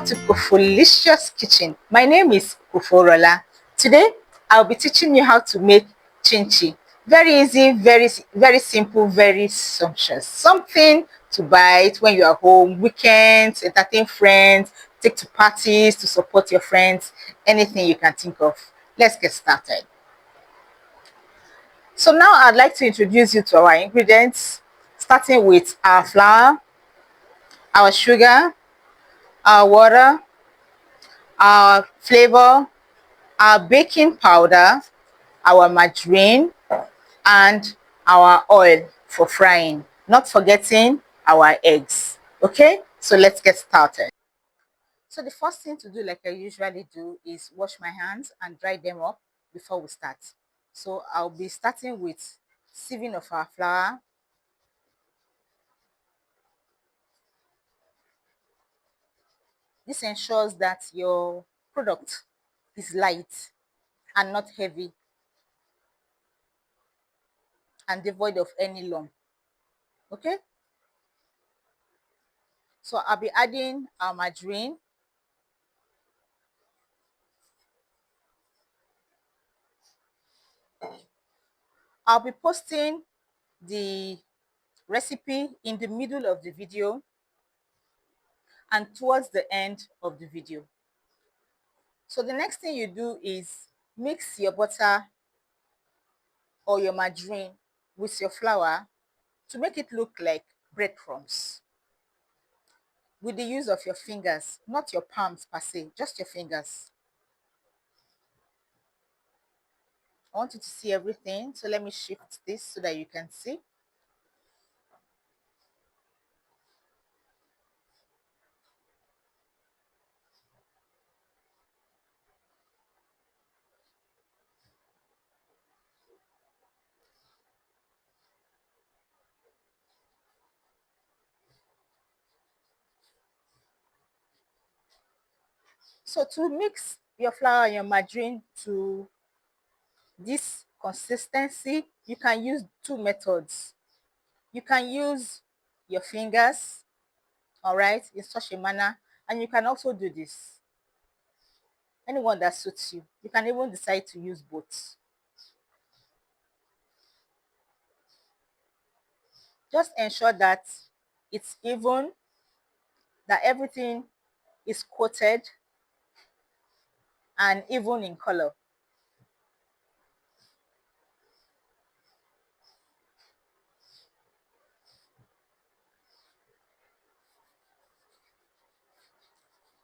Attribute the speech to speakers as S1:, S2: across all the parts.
S1: to Kofolicious Kitchen. My name is Koforola. Today, I'll be teaching you how to make chinchi. Very easy, very simple, very sumptuous. Something to bite when you are home, weekends, entertain friends, take to parties to support your friends, anything you can think of. Let's get started. So now I'd like to introduce you to our ingredients, starting with our flour, our sugar, our water, our flavor, our baking powder, our margarine, and our oil for frying. Not forgetting our eggs. Okay, so let's get started. So the first thing to do, like I usually do, is wash my hands and dry them up before we start. So I'll be starting with sieving of our flour. This ensures that your product is light and not heavy and devoid of any lump. Okay, so I'll be adding our margarine. I'll be posting the recipe in the middle of the video and towards the end of the video. So the next thing you do is mix your butter or your margarine with your flour to make it look like breadcrumbs with the use of your fingers, not your palms per se, just your fingers. I want you to see everything, so let me shift this so that you can see. So to mix your flour and your margarine to this consistency, you can use two methods. You can use your fingers, all right, in such a manner, and you can also do this. Anyone that suits you. You can even decide to use both. Just ensure that it's even, that everything is coated and even in color.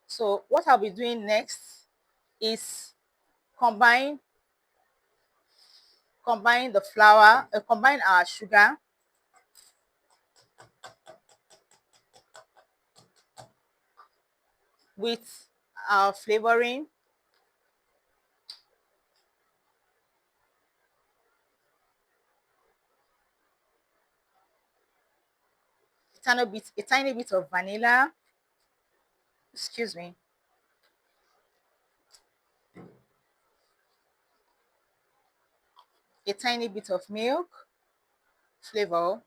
S1: So what I'll be doing next is combine the flour, combine our sugar with our flavoring, a tiny bit of vanilla, excuse me, a tiny bit of milk, flavor,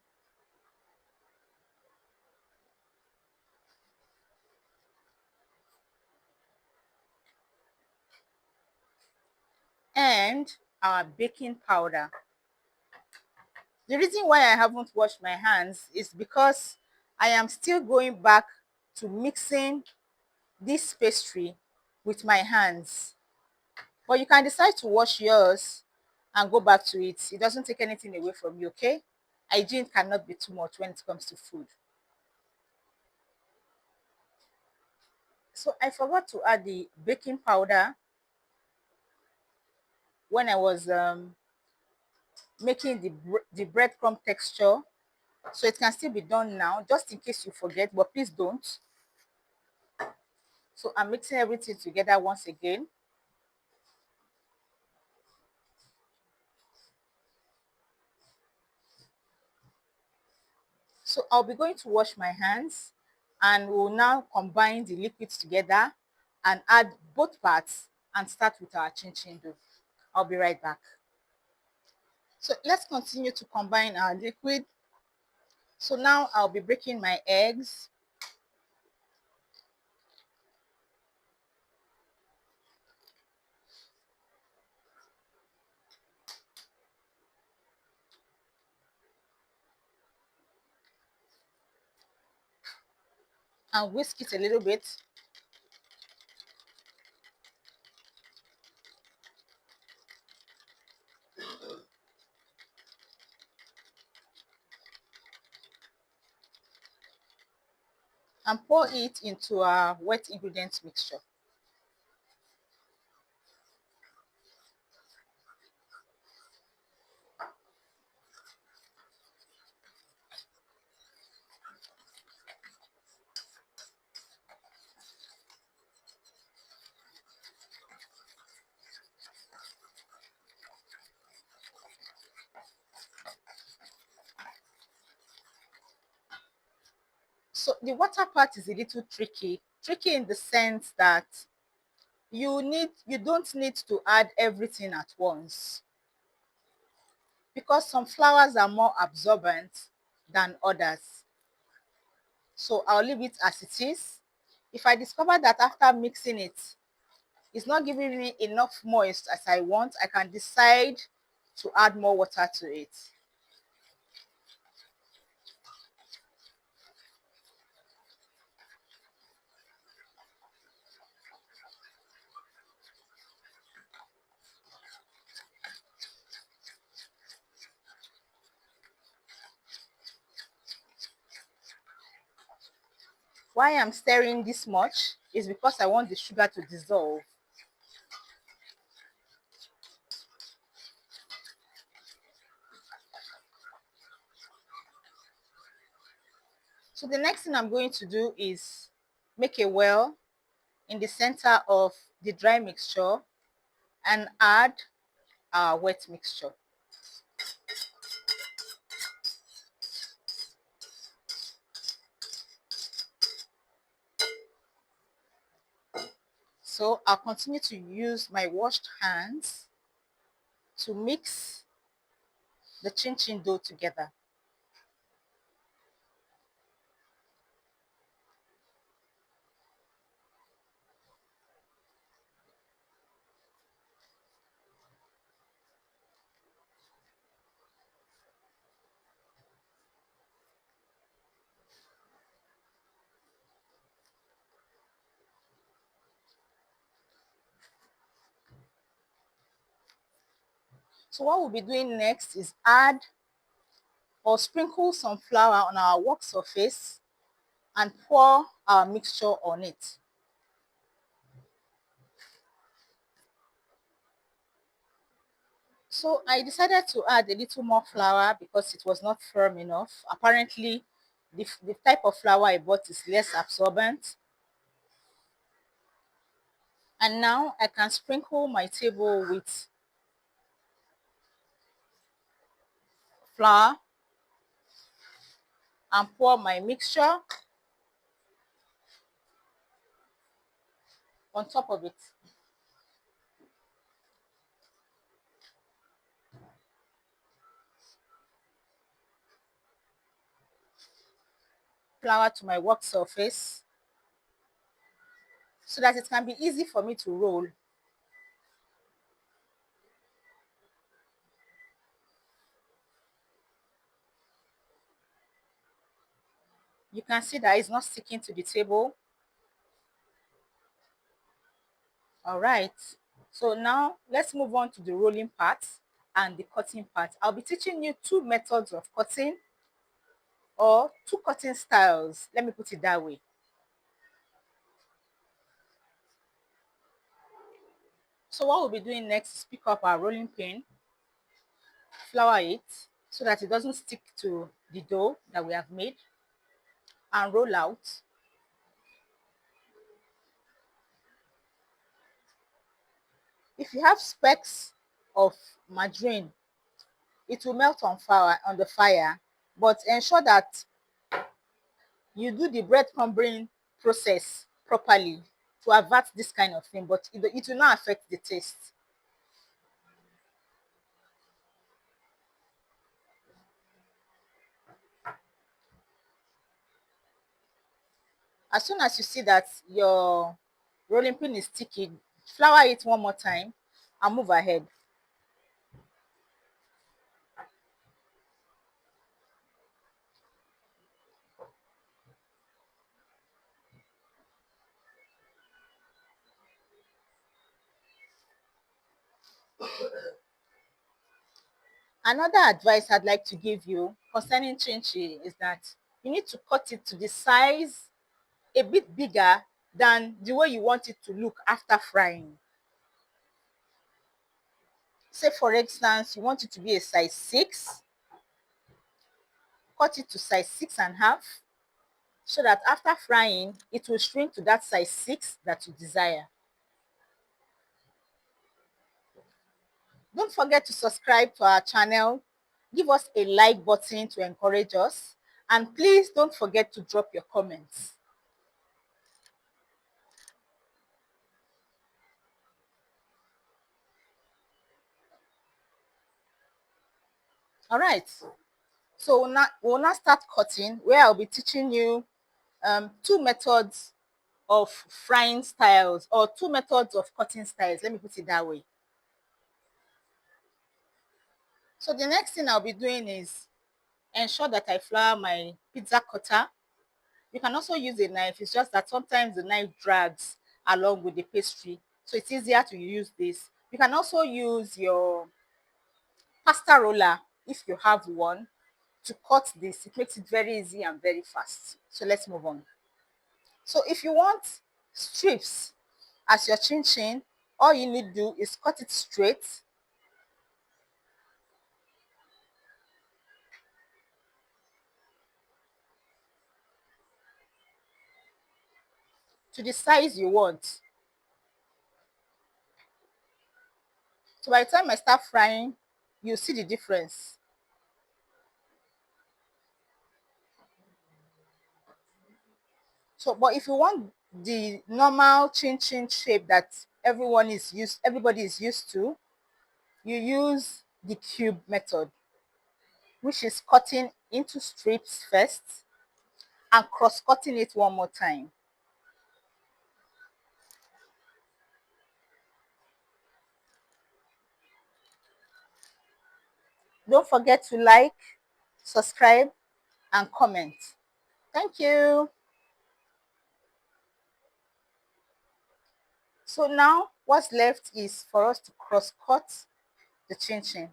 S1: and our baking powder. The reason why I haven't washed my hands is because I am still going back to mixing this pastry with my hands. But you can decide to wash yours and go back to it. It doesn't take anything away from you, okay? Hygiene cannot be too much when it comes to food. So I forgot to add the baking powder when I was making the breadcrumb texture. So it can still be done now, just in case you forget, but please don't. So I'm mixing everything together once again. So I'll be going to wash my hands and we'll now combine the liquids together and add both parts and start with our chin chin dough. I'll be right back. So let's continue to combine our liquid. So now I'll be breaking my eggs. and whisk it a little bit. And pour it into our wet ingredients mixture. So the water part is a little tricky. Tricky in the sense that you don't need to add everything at once, because some flours are more absorbent than others. So I'll leave it as it is. If I discover that after mixing it, it's not giving me enough moist as I want, I can decide to add more water to it. Why I'm stirring this much is because I want the sugar to dissolve. So the next thing I'm going to do is make a well in the center of the dry mixture and add our wet mixture. So I'll continue to use my washed hands to mix the chin chin dough together. So what we'll be doing next is add or sprinkle some flour on our work surface and pour our mixture on it. So I decided to add a little more flour because it was not firm enough. Apparently, the type of flour I bought is less absorbent. And now I can sprinkle my table with flour and pour my mixture on top of it. Flour to my work surface so that it can be easy for me to roll. You can see that it's not sticking to the table. All right. So now let's move on to the rolling part and the cutting part. I'll be teaching you two methods of cutting, or two cutting styles. Let me put it that way. So what we'll be doing next is pick up our rolling pin, flour it so that it doesn't stick to the dough that we have made, and roll out. If you have specks of margarine, it will melt on the fire, but ensure that you do the bread crumbling process properly to avert this kind of thing, but it will not affect the taste. As soon as you see that your rolling pin is sticky, flour it one more time and move ahead. Another advice I'd like to give you concerning chin is that you need to cut it to the size a bit bigger than the way you want it to look after frying. Say for instance, you want it to be a size 6, cut it to size 6.5 so that after frying, it will shrink to that size 6 that you desire. Don't forget to subscribe to our channel, give us a like button to encourage us, and please don't forget to drop your comments. All right, so we'll now start cutting, where I'll be teaching you two methods of frying styles, or two methods of cutting styles. Let me put it that way. So the next thing I'll be doing is ensure that I flour my pizza cutter. You can also use a knife. It's just that sometimes the knife drags along with the pastry, so it's easier to use this. You can also use your pasta roller if you have one to cut this. It makes it very easy and very fast. So let's move on. So if you want strips as your chin chin, all you need to do is cut it straight to the size you want. So by the time I start frying, you see the difference. So, but if you want the normal chin chin shape that everybody is used to, you use the cube method, which is cutting into strips first and cross cutting it one more time. Don't forget to like, subscribe, and comment. Thank you. So now what's left is for us to cross cut the chin chin.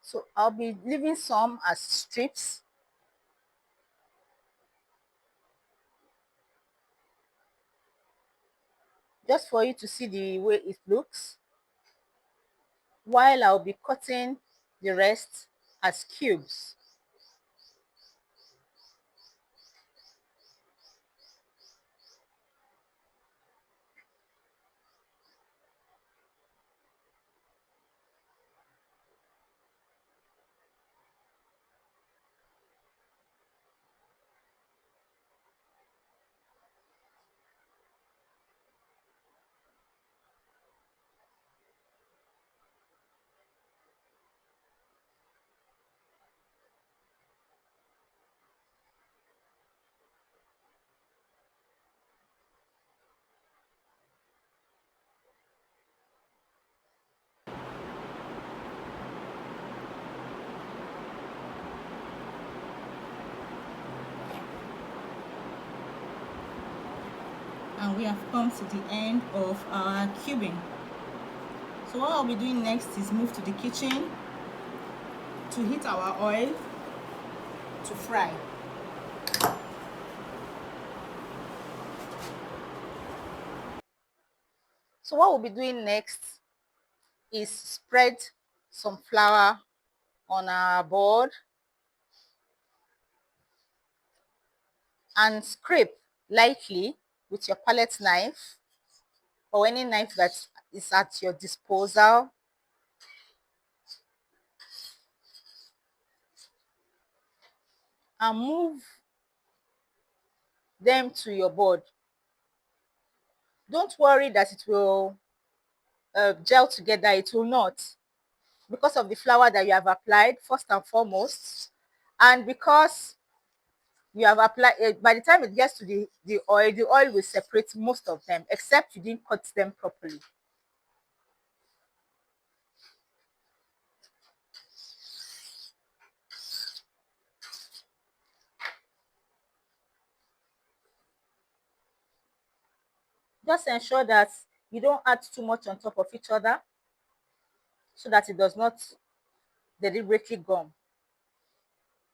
S1: So I'll be leaving some as strips, just for you to see the way it looks, while I'll be cutting the rest as cubes. And we have come to the end of our cubing. So what I'll be doing next is move to the kitchen to heat our oil to fry. So what we'll be doing next is spread some flour on our board and scrape lightly with your palette knife or any knife that is at your disposal. And move them to your board. Don't worry that it will gel together. It will not, because of the flour that you have applied first and foremost, and because You have applied it. By the time it gets to the oil will separate most of them, except you didn't cut them properly. Just ensure that you don't add too much on top of each other so that it does not deliberately gum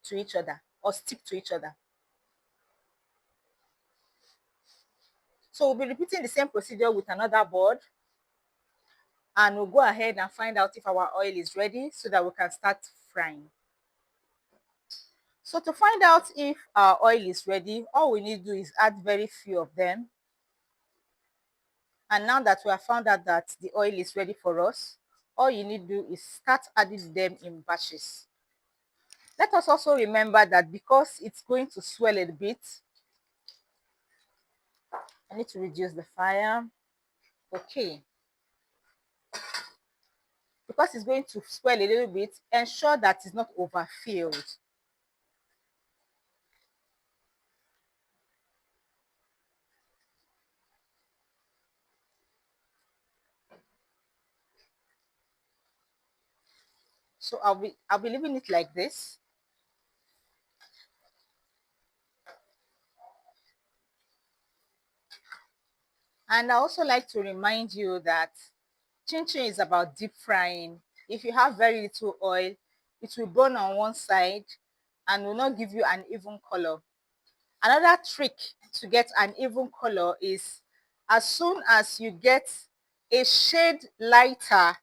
S1: to each other or stick to each other. So we'll be repeating the same procedure with another board, and we'll go ahead and find out if our oil is ready so that we can start frying. So to find out if our oil is ready, all we need to do is add very few of them. And now that we have found out that the oil is ready for us, all you need to do is start adding them in batches. Let us also remember that because it's going to swell a bit, I need to reduce the fire. Okay. Because it's going to swell a little bit, ensure that it's not overfilled. So I'll be leaving it like this. And I also like to remind you that chin chin is about deep frying. If you have very little oil, it will burn on one side and will not give you an even color. Another trick to get an even color is as soon as you get a shade lighter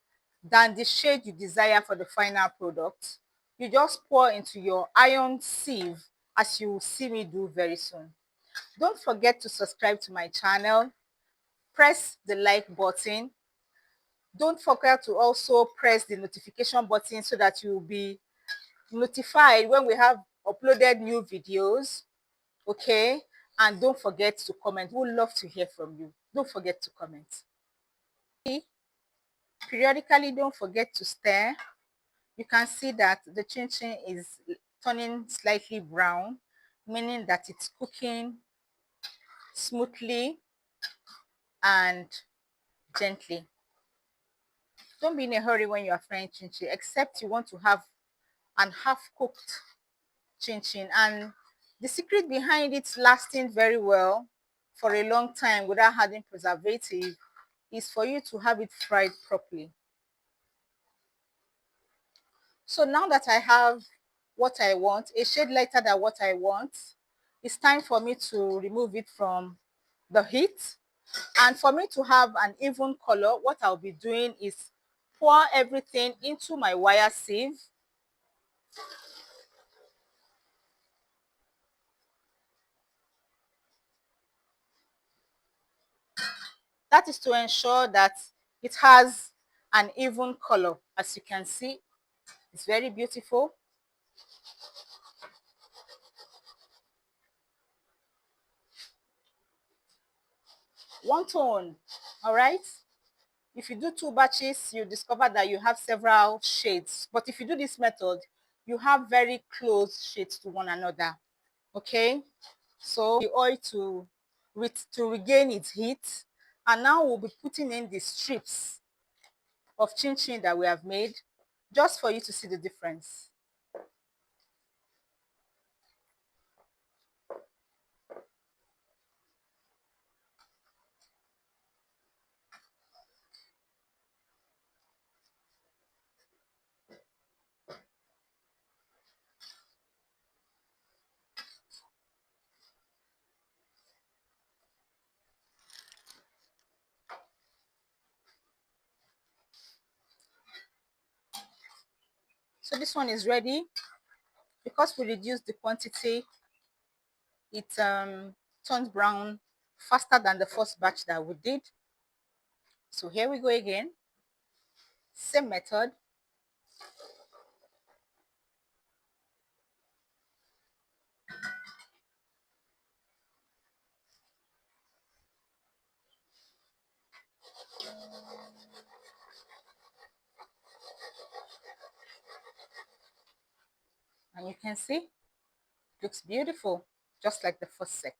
S1: than the shade you desire for the final product, you just pour into your iron sieve, as you will see me do very soon. Don't forget to subscribe to my channel, press the like button. Don't forget to also press the notification button so that you will be notified when we have uploaded new videos. Okay, and don't forget to comment. We would love to hear from you. Don't forget to comment. Periodically, don't forget to stir. You can see that the chin chin is turning slightly brown, meaning that it's cooking smoothly and gently. Don't be in a hurry when you are frying chin chin, except you want to have an half cooked chin chin. And the secret behind it lasting very well for a long time without adding preservative is for you to have it fried properly. So now that I have what I want, a shade lighter than what I want, it's time for me to remove it from the heat. And for me to have an even color, what I'll be doing is pour everything into my wire sieve. That is to ensure that it has an even color. As you can see, it's very beautiful. One tone, all right? If you do two batches, you discover that you have several shades. But if you do this method, you have very close shades to one another. Okay? So the oil to regain its heat. And now we'll be putting in the strips of chin chin that we have made, just for you to see the difference. So this one is ready. Because we reduced the quantity, it turns brown faster than the first batch that we did. So here we go again. Same method. And you can see, it looks beautiful. just like the first set.